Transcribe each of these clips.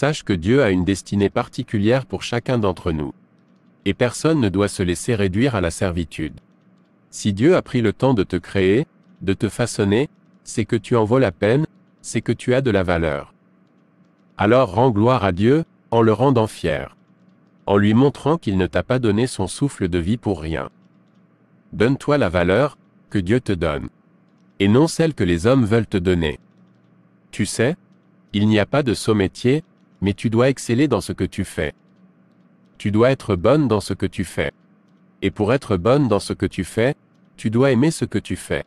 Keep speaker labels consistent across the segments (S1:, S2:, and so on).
S1: Sache que Dieu a une destinée particulière pour chacun d'entre nous. Et personne ne doit se laisser réduire à la servitude. Si Dieu a pris le temps de te créer, de te façonner, c'est que tu en vaux la peine, c'est que tu as de la valeur. Alors rends gloire à Dieu, en le rendant fier. En lui montrant qu'il ne t'a pas donné son souffle de vie pour rien. Donne-toi la valeur que Dieu te donne. Et non celle que les hommes veulent te donner. Tu sais, il n'y a pas de sot métier, mais tu dois exceller dans ce que tu fais. Tu dois être bonne dans ce que tu fais. Et pour être bonne dans ce que tu fais, tu dois aimer ce que tu fais.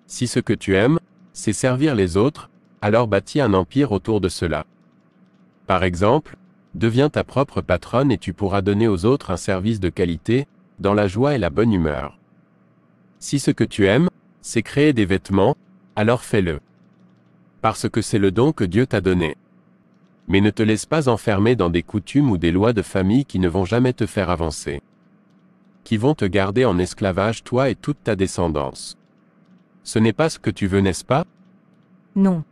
S1: Si ce que tu aimes, c'est servir les autres, alors bâtis un empire autour de cela. Par exemple, deviens ta propre patronne et tu pourras donner aux autres un service de qualité, dans la joie et la bonne humeur. Si ce que tu aimes, c'est créer des vêtements, alors fais-le. Parce que c'est le don que Dieu t'a donné. Mais ne te laisse pas enfermer dans des coutumes ou des lois de famille qui ne vont jamais te faire avancer. Qui vont te garder en esclavage toi et toute ta descendance. Ce n'est pas ce que tu veux, n'est-ce pas?
S2: Non.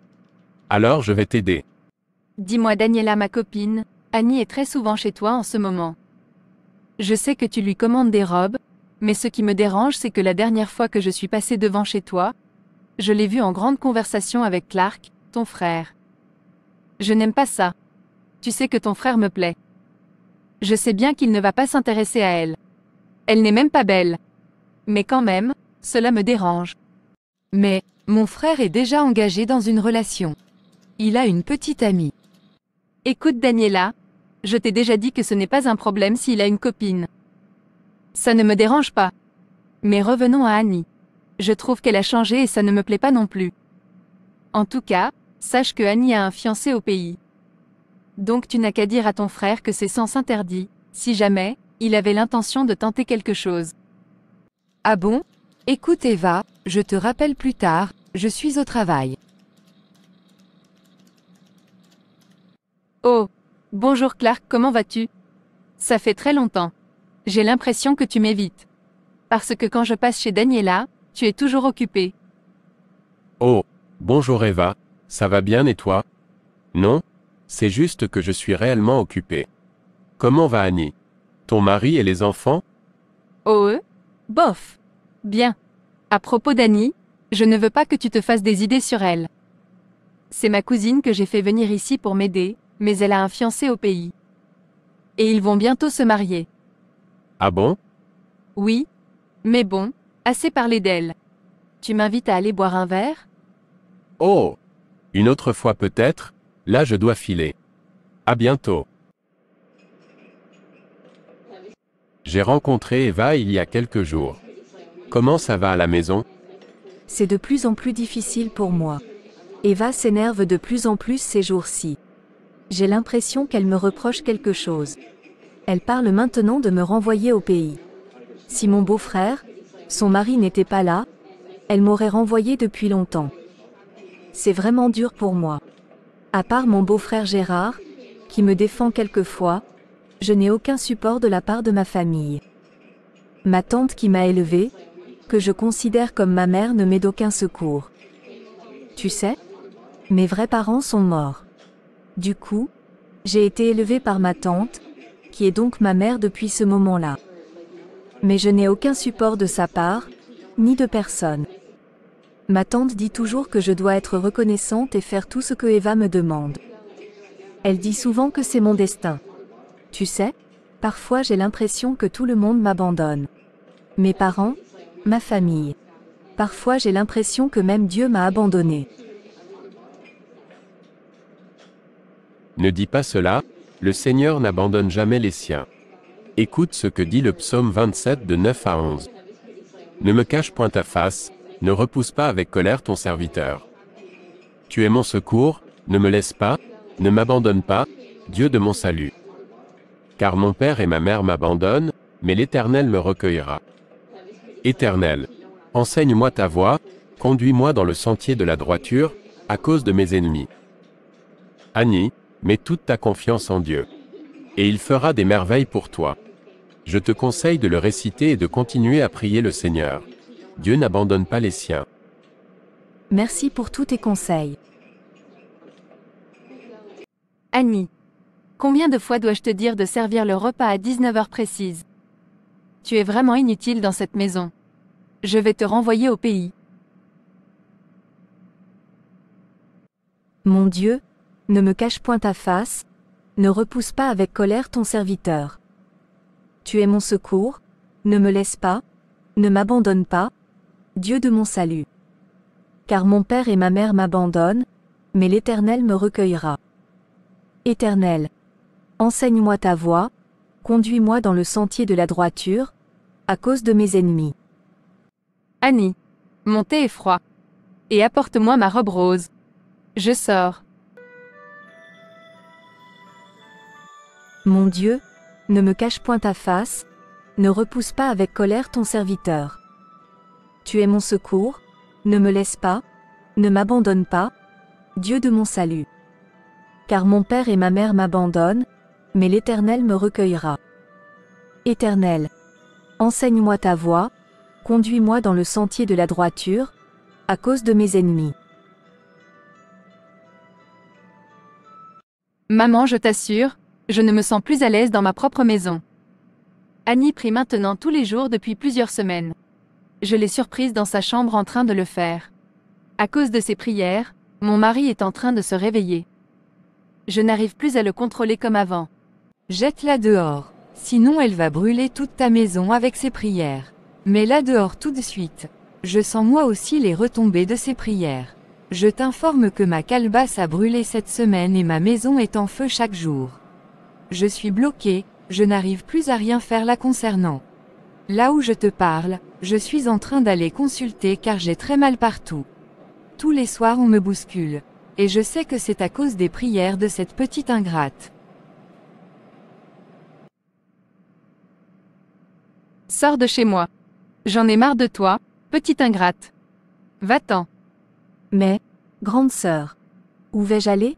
S1: Alors je vais t'aider.
S3: Dis-moi Daniela, ma copine, Annie est très souvent chez toi en ce moment. Je sais que tu lui commandes des robes, mais ce qui me dérange c'est que la dernière fois que je suis passée devant chez toi, je l'ai vue en grande conversation avec Clark, ton frère. Je n'aime pas ça. Tu sais que ton frère me plaît. Je sais bien qu'il ne va pas s'intéresser à elle. Elle n'est même pas belle. Mais quand même, cela me dérange.
S2: Mais, mon frère est déjà engagé dans une relation. Il a une petite amie.
S3: Écoute Daniela, je t'ai déjà dit que ce n'est pas un problème s'il a une copine. Ça ne me dérange pas. Mais revenons à Annie. Je trouve qu'elle a changé et ça ne me plaît pas non plus. En tout cas, sache que Annie a un fiancé au pays. Donc tu n'as qu'à dire à ton frère que c'est sens interdit, si jamais, il avait l'intention de tenter quelque chose.
S2: Ah bon? Écoute Eva, je te rappelle plus tard, je suis au travail.
S3: Oh, bonjour Clark, comment vas-tu? Ça fait très longtemps. J'ai l'impression que tu m'évites. Parce que quand je passe chez Daniela, tu es toujours occupée.
S1: Oh, bonjour Eva, ça va bien et toi? Non? C'est juste que je suis réellement occupé. Comment va Annie? Ton mari et les enfants?
S3: Oh, bof. Bien. À propos d'Annie, je ne veux pas que tu te fasses des idées sur elle. C'est ma cousine que j'ai fait venir ici pour m'aider, mais elle a un fiancé au pays. Et ils vont bientôt se marier.
S1: Ah bon?
S3: Oui. Mais bon, assez parlé d'elle. Tu m'invites à aller boire un verre?
S1: Oh! Une autre fois peut-être, là je dois filer. À bientôt. J'ai rencontré Eva il y a quelques jours. Comment ça va à la maison?
S2: C'est de plus en plus difficile pour moi. Eva s'énerve de plus en plus ces jours-ci. J'ai l'impression qu'elle me reproche quelque chose. Elle parle maintenant de me renvoyer au pays. Si mon beau-frère, son mari n'était pas là, elle m'aurait renvoyé depuis longtemps. C'est vraiment dur pour moi. À part mon beau-frère Gérard, qui me défend quelquefois, je n'ai aucun support de la part de ma famille. Ma tante qui m'a élevée, que je considère comme ma mère, ne m'est d'aucun secours. Tu sais, mes vrais parents sont morts. Du coup, j'ai été élevée par ma tante, qui est donc ma mère depuis ce moment-là. Mais je n'ai aucun support de sa part, ni de personne. Ma tante dit toujours que je dois être reconnaissante et faire tout ce que Eva me demande. Elle dit souvent que c'est mon destin. Tu sais, parfois j'ai l'impression que tout le monde m'abandonne. Mes parents, ma famille. Parfois j'ai l'impression que même Dieu m'a abandonné.
S1: Ne dis pas cela, le Seigneur n'abandonne jamais les siens. Écoute ce que dit le psaume 27 de 9 à 11. Ne me cache point ta face, ne repousse pas avec colère ton serviteur. Tu es mon secours, ne me laisse pas, ne m'abandonne pas, Dieu de mon salut. Car mon père et ma mère m'abandonnent, mais l'Éternel me recueillera. Éternel, enseigne-moi ta voie, conduis-moi dans le sentier de la droiture, à cause de mes ennemis. Annie, mets toute ta confiance en Dieu. Et il fera des merveilles pour toi. Je te conseille de le réciter et de continuer à prier le Seigneur. Dieu n'abandonne pas les siens.
S2: Merci pour tous tes conseils.
S3: Annie. Combien de fois dois-je te dire de servir le repas à 19 heures précises? Tu es vraiment inutile dans cette maison. Je vais te renvoyer au pays.
S2: Mon Dieu, ne me cache point ta face, ne repousse pas avec colère ton serviteur. Tu es mon secours, ne me laisse pas, ne m'abandonne pas, Dieu de mon salut. Car mon père et ma mère m'abandonnent, mais l'Éternel me recueillera. Éternel, enseigne-moi ta voie, conduis-moi dans le sentier de la droiture, à cause de mes ennemis.
S3: Annie. Mon thé est froid. Et apporte-moi ma robe rose. Je sors.
S2: Mon Dieu, ne me cache point ta face, ne repousse pas avec colère ton serviteur. Tu es mon secours, ne me laisse pas, ne m'abandonne pas, Dieu de mon salut. Car mon père et ma mère m'abandonnent, mais l'Éternel me recueillera. Éternel, enseigne-moi ta voie, conduis-moi dans le sentier de la droiture, à cause de mes ennemis.
S3: Maman, je t'assure, je ne me sens plus à l'aise dans ma propre maison. Annie prie maintenant tous les jours depuis plusieurs semaines. Je l'ai surprise dans sa chambre en train de le faire. À cause de ses prières, mon mari est en train de se réveiller. Je n'arrive plus à le contrôler comme avant.
S4: Jette-la dehors, sinon elle va brûler toute ta maison avec ses prières. Mets-la dehors tout de suite. Je sens moi aussi les retombées de ses prières. Je t'informe que ma calebasse a brûlé cette semaine et ma maison est en feu chaque jour. Je suis bloqué, je n'arrive plus à rien faire la concernant. Là où je te parle, je suis en train d'aller consulter car j'ai très mal partout. Tous les soirs on me bouscule. Et je sais que c'est à cause des prières de cette petite ingrate.
S3: Sors de chez moi. J'en ai marre de toi, petite ingrate. Va-t'en.
S2: Mais, grande sœur, où vais-je aller?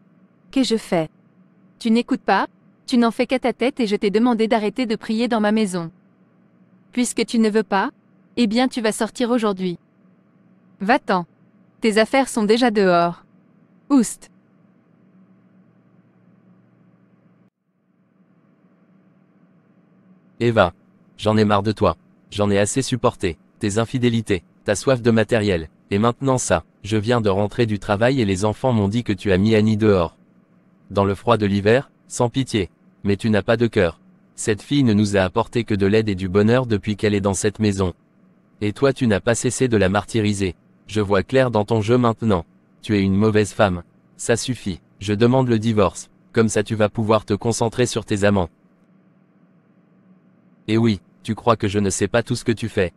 S2: Qu'ai-je fait?
S3: Tu n'écoutes pas, tu n'en fais qu'à ta tête et je t'ai demandé d'arrêter de prier dans ma maison. Puisque tu ne veux pas, eh bien tu vas sortir aujourd'hui. Va-t'en. Tes affaires sont déjà dehors. Oust.
S5: Eva. J'en ai marre de toi. J'en ai assez supporté. Tes infidélités, ta soif de matériel, et maintenant ça. Je viens de rentrer du travail et les enfants m'ont dit que tu as mis Annie dehors. Dans le froid de l'hiver, sans pitié. Mais tu n'as pas de cœur. Cette fille ne nous a apporté que de l'aide et du bonheur depuis qu'elle est dans cette maison. Et toi tu n'as pas cessé de la martyriser. Je vois clair dans ton jeu maintenant. Tu es une mauvaise femme. Ça suffit, je demande le divorce. Comme ça tu vas pouvoir te concentrer sur tes amants. Et oui, tu crois que je ne sais pas tout ce que tu fais.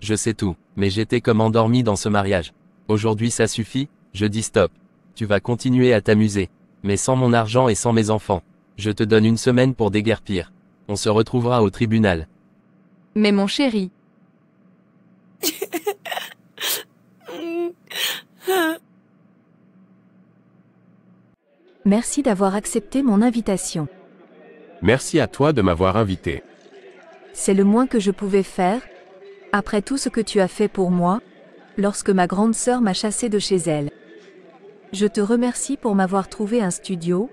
S5: Je sais tout, mais j'étais comme endormi dans ce mariage. Aujourd'hui ça suffit, je dis stop. Tu vas continuer à t'amuser. Mais sans mon argent et sans mes enfants. Je te donne une semaine pour déguerpir. On se retrouvera au tribunal.
S3: Mais mon chéri.
S2: Merci d'avoir accepté mon invitation.
S1: Merci à toi de m'avoir invité.
S2: C'est le moins que je pouvais faire, après tout ce que tu as fait pour moi, lorsque ma grande sœur m'a chassé de chez elle. Je te remercie pour m'avoir trouvé un studio,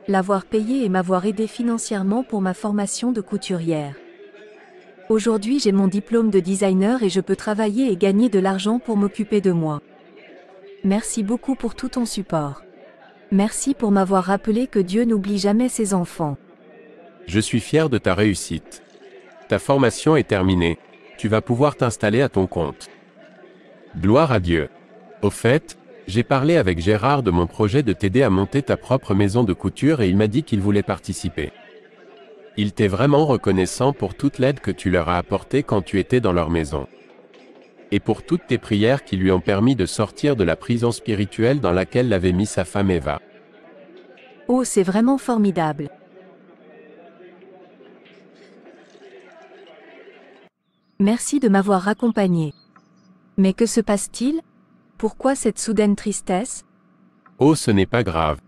S2: l'avoir payé et m'avoir aidé financièrement pour ma formation de couturière. Aujourd'hui j'ai mon diplôme de designer et je peux travailler et gagner de l'argent pour m'occuper de moi. Merci beaucoup pour tout ton support. Merci pour m'avoir rappelé que Dieu n'oublie jamais ses enfants.
S1: Je suis fier de ta réussite. Ta formation est terminée. Tu vas pouvoir t'installer à ton compte. Gloire à Dieu. Au fait, j'ai parlé avec Gérard de mon projet de t'aider à monter ta propre maison de couture et il m'a dit qu'il voulait participer. Il t'est vraiment reconnaissant pour toute l'aide que tu leur as apportée quand tu étais dans leur maison. Et pour toutes tes prières qui lui ont permis de sortir de la prison spirituelle dans laquelle l'avait mis sa femme Eva.
S2: Oh, c'est vraiment formidable. Merci de m'avoir accompagné. Mais que se passe-t-il? Pourquoi cette soudaine tristesse?
S1: Oh, ce n'est pas grave.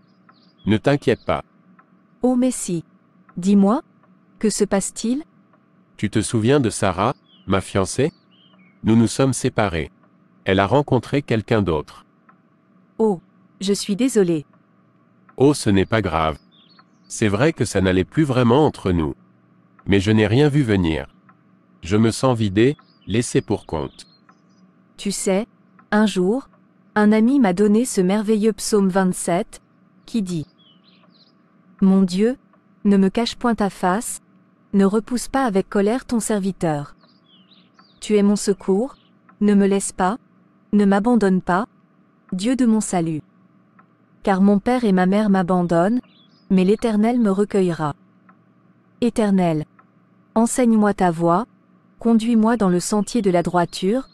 S1: Ne t'inquiète pas.
S2: Oh Messie. Dis-moi, que se passe-t-il?
S1: Tu te souviens de Sarah, ma fiancée? Nous nous sommes séparés. Elle a rencontré quelqu'un d'autre.
S2: Oh, je suis désolée.
S1: Oh, ce n'est pas grave. C'est vrai que ça n'allait plus vraiment entre nous. Mais je n'ai rien vu venir. Je me sens vidé, laissé pour compte.
S2: Tu sais, un jour, un ami m'a donné ce merveilleux psaume 27, qui dit « Mon Dieu, ne me cache point ta face, ne repousse pas avec colère ton serviteur. Tu es mon secours, ne me laisse pas, ne m'abandonne pas, Dieu de mon salut. Car mon père et ma mère m'abandonnent, mais l'Éternel me recueillera. Éternel, enseigne-moi ta voie, conduis-moi dans le sentier de la droiture,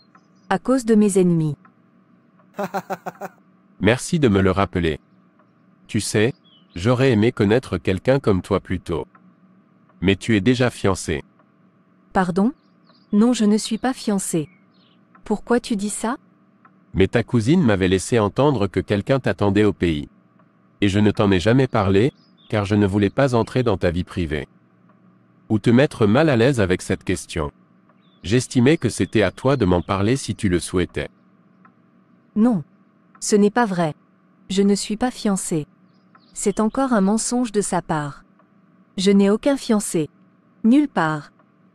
S2: à cause de mes ennemis. »
S1: Merci de me le rappeler. Tu sais, j'aurais aimé connaître quelqu'un comme toi plus tôt. Mais tu es déjà fiancé.
S2: Pardon? Non, je ne suis pas fiancée. Pourquoi tu dis ça?
S1: Mais ta cousine m'avait laissé entendre que quelqu'un t'attendait au pays. Et je ne t'en ai jamais parlé, car je ne voulais pas entrer dans ta vie privée. Ou te mettre mal à l'aise avec cette question. J'estimais que c'était à toi de m'en parler si tu le souhaitais.
S2: Non. Ce n'est pas vrai. Je ne suis pas fiancée. C'est encore un mensonge de sa part. Je n'ai aucun fiancé. Nulle part.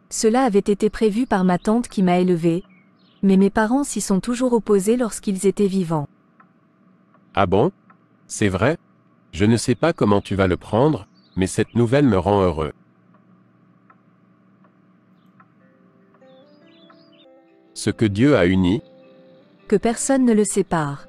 S2: Cela avait été prévu par ma tante qui m'a élevée, mais mes parents s'y sont toujours opposés lorsqu'ils étaient vivants.
S1: Ah bon? C'est vrai? Je ne sais pas comment tu vas le prendre, mais cette nouvelle me rend heureux. Ce que Dieu a uni,
S2: Que personne ne le sépare.